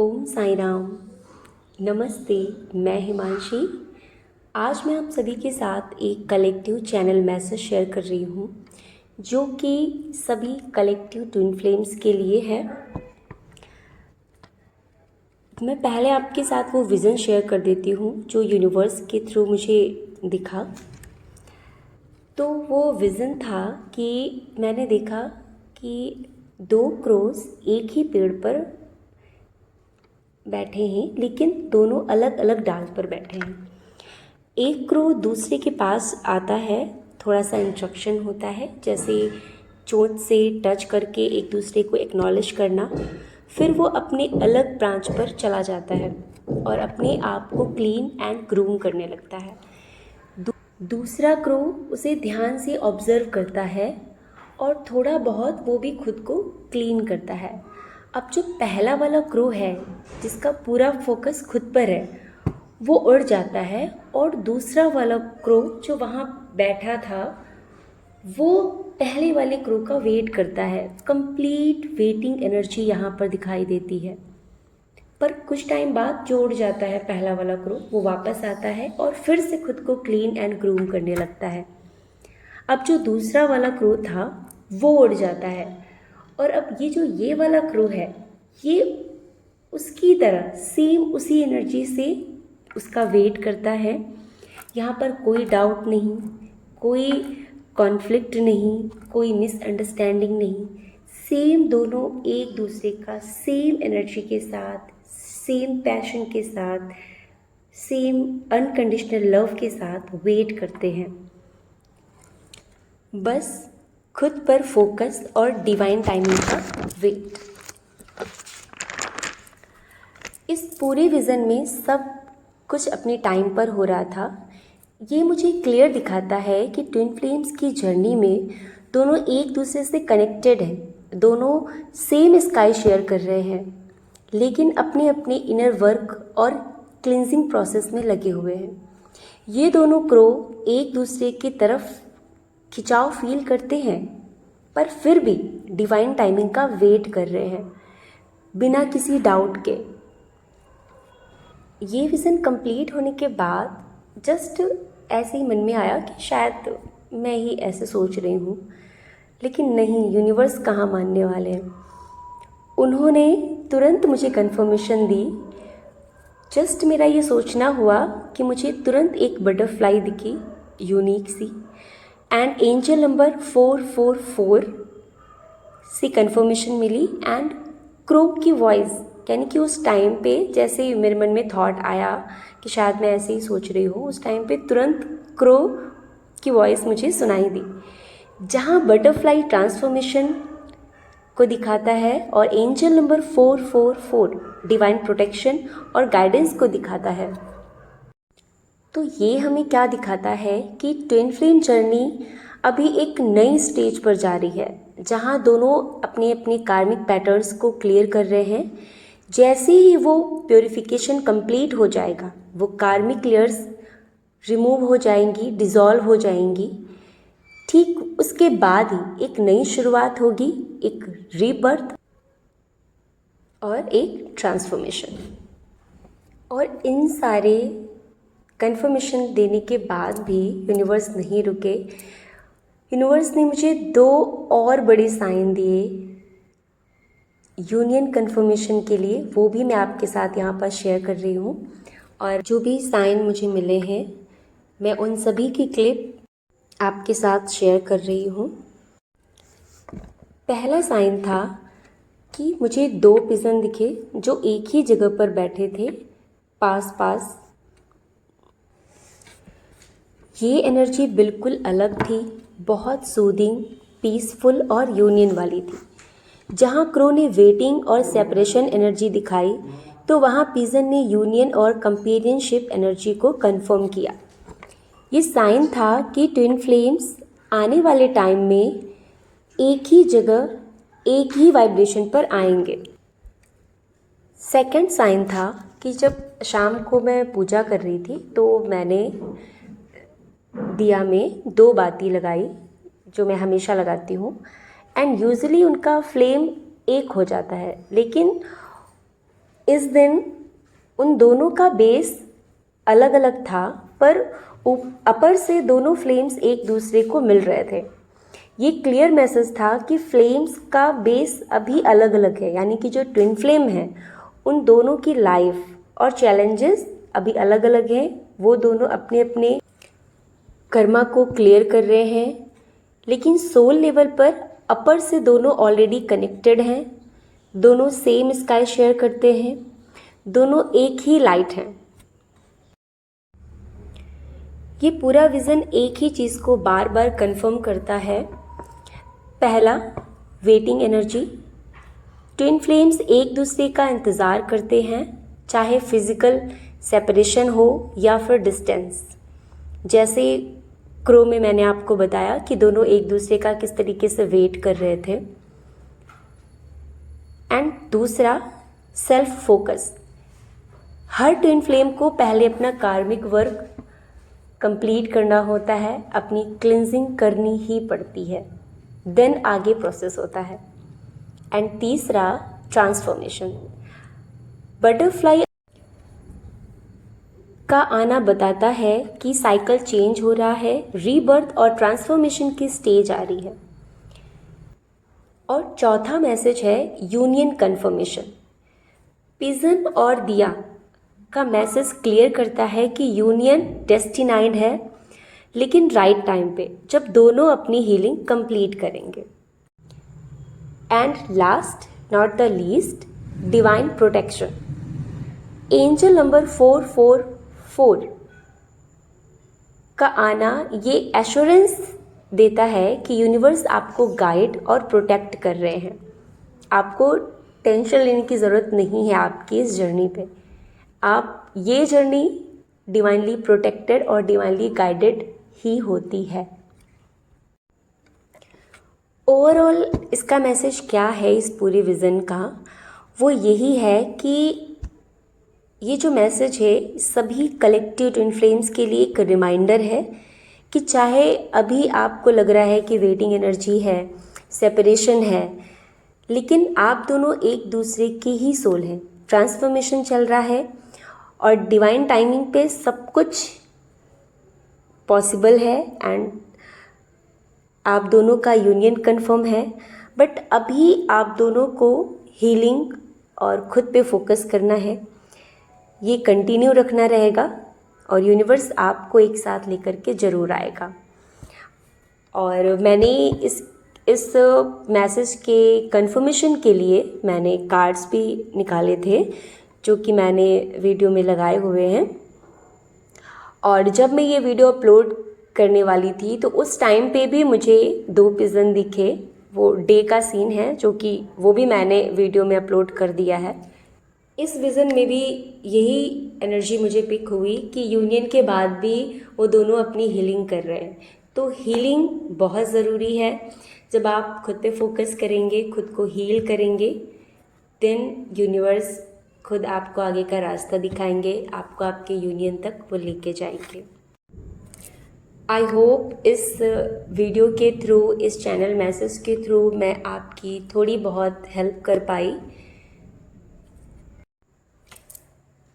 ओम साई राम। नमस्ते। मैं हिमांशी। आज मैं आप सभी के साथ एक कलेक्टिव चैनल मैसेज शेयर कर रही हूँ जो कि सभी कलेक्टिव ट्विन फ्लेम्स के लिए है। मैं पहले आपके साथ वो विज़न शेयर कर देती हूँ जो यूनिवर्स के थ्रू मुझे दिखा। तो वो विज़न था कि मैंने देखा कि दो क्रोस एक ही पेड़ पर बैठे हैं, लेकिन दोनों अलग अलग डाल पर बैठे हैं। एक क्रो दूसरे के पास आता है, थोड़ा सा इंस्ट्रक्शन होता है, जैसे चोंच से टच करके एक दूसरे को एक्नॉलेज करना। फिर वो अपने अलग ब्रांच पर चला जाता है और अपने आप को क्लीन एंड ग्रूम करने लगता है। दूसरा क्रो उसे ध्यान से ऑब्जर्व करता है और थोड़ा बहुत वो भी खुद को क्लीन करता है। अब जो पहला वाला क्रो है जिसका पूरा फोकस खुद पर है, वो उड़ जाता है और दूसरा वाला क्रो जो वहाँ बैठा था वो पहले वाले क्रो का वेट करता है। कंप्लीट वेटिंग एनर्जी यहाँ पर दिखाई देती है। पर कुछ टाइम बाद जो उड़ जाता है पहला वाला क्रो, वो वापस आता है और फिर से खुद को क्लीन एंड ग्रूम करने लगता है। अब जो दूसरा वाला क्रो था वो उड़ जाता है और अब ये वाला क्रो है, ये उसकी तरह सेम उसी एनर्जी से उसका वेट करता है। यहाँ पर कोई डाउट नहीं, कोई कॉन्फ्लिक्ट नहीं, कोई मिसअंडरस्टैंडिंग नहीं। सेम दोनों एक दूसरे का सेम एनर्जी के साथ, सेम पैशन के साथ, सेम अनकंडीशनल लव के साथ वेट करते हैं। बस खुद पर फोकस और डिवाइन टाइमिंग का वेट। इस पूरे विज़न में सब कुछ अपने टाइम पर हो रहा था। ये मुझे क्लियर दिखाता है कि ट्विन फ्लेम्स की जर्नी में दोनों एक दूसरे से कनेक्टेड हैं, दोनों सेम स्काई शेयर कर रहे हैं, लेकिन अपने अपने इनर वर्क और क्लिनजिंग प्रोसेस में लगे हुए हैं। ये दोनों क्रो एक दूसरे की तरफ खिंचाव फील करते हैं, पर फिर भी डिवाइन टाइमिंग का वेट कर रहे हैं बिना किसी डाउट के। ये विज़न कंप्लीट होने के बाद जस्ट ऐसे ही मन में आया कि शायद मैं ही ऐसे सोच रही हूँ, लेकिन नहीं, यूनिवर्स कहाँ मानने वाले हैं। उन्होंने तुरंत मुझे कंफर्मेशन दी। जस्ट मेरा ये सोचना हुआ कि मुझे तुरंत एक बटरफ्लाई दिखी, यूनिक सी, एंड एंजल नंबर 444 से कंफर्मेशन मिली एंड क्रो की वॉइस, यानी कि उस टाइम पे जैसे ही मेरे मन में थॉट आया कि शायद मैं ऐसे ही सोच रही हूँ, उस टाइम पे तुरंत क्रो की वॉइस मुझे सुनाई दी, जहाँ बटरफ्लाई ट्रांसफॉर्मेशन को दिखाता है और एंजल नंबर 444 डिवाइन प्रोटेक्शन और गाइडेंस को दिखाता है। तो ये हमें क्या दिखाता है कि ट्विन फ्लेम जर्नी अभी एक नई स्टेज पर जा रही है, जहाँ दोनों अपने अपने कार्मिक पैटर्न्स को क्लियर कर रहे हैं। जैसे ही वो प्योरिफिकेशन कंप्लीट हो जाएगा, वो कार्मिक लेयर्स रिमूव हो जाएंगी, डिज़ोल्व हो जाएंगी। ठीक उसके बाद ही एक नई शुरुआत होगी, एक रीबर्थ और एक ट्रांसफॉर्मेशन। और इन सारे कंफर्मेशन देने के बाद भी यूनिवर्स नहीं रुके। यूनिवर्स ने मुझे 2 और बड़े साइन दिए यूनियन कंफर्मेशन के लिए, वो भी मैं आपके साथ यहाँ पर शेयर कर रही हूँ। और जो भी साइन मुझे मिले हैं, मैं उन सभी की क्लिप आपके साथ शेयर कर रही हूँ। पहला साइन था कि मुझे 2 पिजन दिखे जो एक ही जगह पर बैठे थे, पास पास। ये एनर्जी बिल्कुल अलग थी, बहुत सूदिंग, पीसफुल और यूनियन वाली थी। जहाँ क्रो ने वेटिंग और सेपरेशन एनर्जी दिखाई, तो वहाँ पिजन ने यूनियन और कंपेनियनशिप एनर्जी को कंफर्म किया। ये साइन था कि ट्विन फ्लेम्स आने वाले टाइम में एक ही जगह, एक ही वाइब्रेशन पर आएंगे। सेकंड साइन था कि जब शाम को मैं पूजा कर रही थी, तो मैंने दिया में 2 बाती लगाई, जो मैं हमेशा लगाती हूँ, एंड यूजुअली उनका फ्लेम एक हो जाता है, लेकिन इस दिन उन दोनों का बेस अलग अलग था, पर अपर से दोनों फ्लेम्स एक दूसरे को मिल रहे थे। ये क्लियर मैसेज था कि फ्लेम्स का बेस अभी अलग अलग है, यानी कि जो ट्विन फ्लेम है उन दोनों की लाइफ और चैलेंजेस अभी अलग अलग हैं। वो दोनों अपने अपने कर्मा को क्लियर कर रहे हैं, लेकिन सोल लेवल पर अपर से दोनों ऑलरेडी कनेक्टेड हैं, दोनों सेम स्काई शेयर करते हैं, दोनों एक ही लाइट हैं। ये पूरा विज़न एक ही चीज़ को बार बार कंफर्म करता है। पहला, वेटिंग एनर्जी। ट्विन फ्लेम्स एक दूसरे का इंतज़ार करते हैं, चाहे फिज़िकल सेपरेशन हो या फिर डिस्टेंस। जैसे क्रो में मैंने आपको बताया कि दोनों एक दूसरे का किस तरीके से वेट कर रहे थे। एंड दूसरा, सेल्फ फोकस। हर ट्विन फ्लेम को पहले अपना कार्मिक वर्क कंप्लीट करना होता है, अपनी क्लिनजिंग करनी ही पड़ती है, देन आगे प्रोसेस होता है। एंड तीसरा, ट्रांसफॉर्मेशन। बटरफ्लाई का आना बताता है कि साइकिल चेंज हो रहा है, रीबर्थ और ट्रांसफॉर्मेशन की स्टेज आ रही है। और चौथा मैसेज है यूनियन कन्फर्मेशन। पिजन और दिया का मैसेज क्लियर करता है कि यूनियन डेस्टिनाइड है, लेकिन राइट टाइम पे, जब दोनों अपनी हीलिंग कंप्लीट करेंगे। And last not the least, divine protection. Angel number 444 का आना ये एश्योरेंस देता है कि यूनिवर्स आपको गाइड और प्रोटेक्ट कर रहे हैं। आपको टेंशन लेने की ज़रूरत नहीं है आपकी इस जर्नी पे। आप ये जर्नी डिवाइनली प्रोटेक्टेड और डिवाइनली गाइडेड ही होती है। ओवरऑल इसका मैसेज क्या है इस पूरे विज़न का? वो यही है कि ये जो मैसेज है सभी कलेक्टिव ट्विन फ्लेम्स के लिए एक रिमाइंडर है कि चाहे अभी आपको लग रहा है कि वेटिंग एनर्जी है, सेपरेशन है, लेकिन आप दोनों एक दूसरे के ही सोल हैं। ट्रांसफॉर्मेशन चल रहा है और डिवाइन टाइमिंग पे सब कुछ पॉसिबल है एंड आप दोनों का यूनियन कंफर्म है। बट अभी आप दोनों को हीलिंग और खुद पे फोकस करना है, ये कंटिन्यू रखना रहेगा और यूनिवर्स आपको एक साथ लेकर के ज़रूर आएगा। और मैंने इस मैसेज के कंफर्मेशन के लिए मैंने कार्ड्स भी निकाले थे जो कि मैंने वीडियो में लगाए हुए हैं। और जब मैं ये वीडियो अपलोड करने वाली थी तो उस टाइम पे भी मुझे 2 पिजन दिखे। वो डे का सीन है जो कि वो भी मैंने वीडियो में अपलोड कर दिया है। इस विज़न में भी यही एनर्जी मुझे पिक हुई कि यूनियन के बाद भी वो दोनों अपनी हीलिंग कर रहे हैं। तो हीलिंग बहुत ज़रूरी है। जब आप खुद पे फोकस करेंगे, खुद को हील करेंगे, देन यूनिवर्स खुद आपको आगे का रास्ता दिखाएंगे, आपको आपके यूनियन तक वो लेके जाएंगे। आई होप इस वीडियो के थ्रू, इस चैनल मैसेज के थ्रू मैं आपकी थोड़ी बहुत हेल्प कर पाई।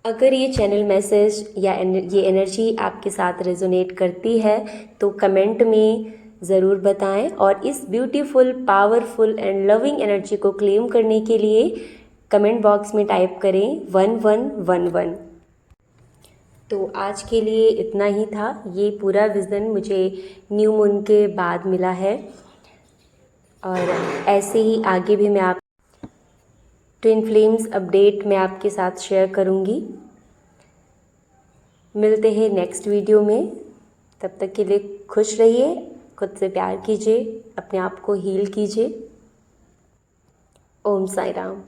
अगर ये चैनल मैसेज या ये एनर्जी आपके साथ रेजोनेट करती है तो कमेंट में ज़रूर बताएं और इस beautiful, powerful and loving energy को क्लेम करने के लिए कमेंट बॉक्स में टाइप करें 1111। तो आज के लिए इतना ही था। ये पूरा विज़न मुझे न्यू मून के बाद मिला है और ऐसे ही आगे भी मैं आप ट्विन फ्लेम्स अपडेट मैं आपके साथ शेयर करूँगी। मिलते हैं नेक्स्ट वीडियो में। तब तक के लिए खुश रहिए, खुद से प्यार कीजिए, अपने आप को हील कीजिए। ओम साई राम।